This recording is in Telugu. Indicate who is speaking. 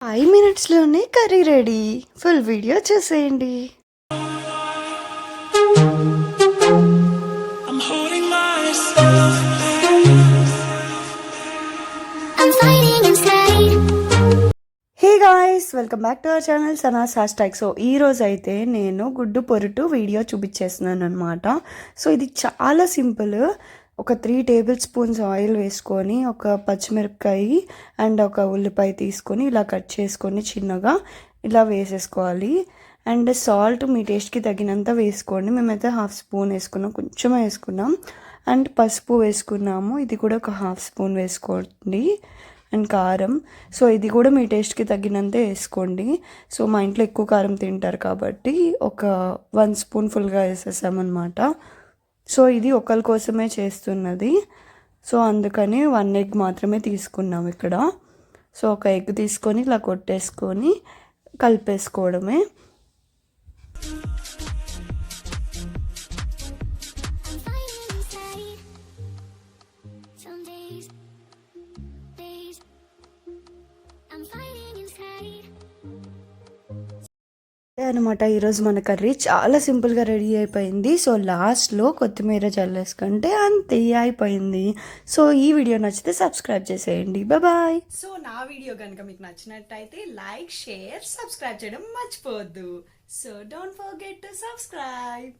Speaker 1: 5 మినిట్స్‌లోనే కర్రీ రెడీ. ఫుల్ వీడియో చూసేయండి.
Speaker 2: I'm holding myself.
Speaker 1: I'm fighting inside. Hey guys, welcome back to our channel Sanas hashtag. So ఈరోజైతే నేను గుడ్డు పొరుటు వీడియో చూపించేస్తున్నాను అనమాట. సో ఇది చాలా సింపుల్. ఒక 3 టేబుల్ స్పూన్స్ ఆయిల్ వేసుకొని, ఒక పచ్చిమిరపకాయ అండ్ ఒక ఉల్లిపాయ తీసుకొని ఇలా కట్ చేసుకొని చిన్నగా ఇలా వేసేసుకోవాలి. అండ్ సాల్ట్ మీ టేస్ట్కి తగినంత వేసుకోండి. మేమైతే 1/2 స్పూన్ వేసుకున్నాం, కొంచెమే వేసుకున్నాం. అండ్ పసుపు వేసుకున్నాము, ఇది కూడా ఒక 1/2 స్పూన్ వేసుకోండి. అండ్ కారం, సో ఇది కూడా మీ టేస్ట్కి తగినంతే వేసుకోండి. సో మా ఇంట్లో ఎక్కువ కారం తింటారు కాబట్టి ఒక 1 స్పూన్ ఫుల్గా వేసేసామన్నమాట. సో ఇది ఒకరి కోసమే చేస్తున్నది, సో అందుకని 1 ఎగ్ మాత్రమే తీసుకున్నాం ఇక్కడ. సో ఒక ఎగ్ తీసుకొని ఇలా కొట్టేసుకొని కలిపేసుకోవడమే. అనమాట ఈరోజు మన కర్రీ చాలా సింపుల్గా రెడీ అయిపోయింది. సో లాస్ట్లో కొత్తిమీర చల్లేసుకుంటే అంతే అయిపోయింది. సో ఈ వీడియో నచ్చితే సబ్స్క్రైబ్ చేసేయండి. బాయ్.
Speaker 3: సో నా వీడియో కనుక మీకు నచ్చినట్టయితే లైక్, షేర్, సబ్స్క్రైబ్ చేయడం మర్చిపోవద్దు. So don't forget to subscribe.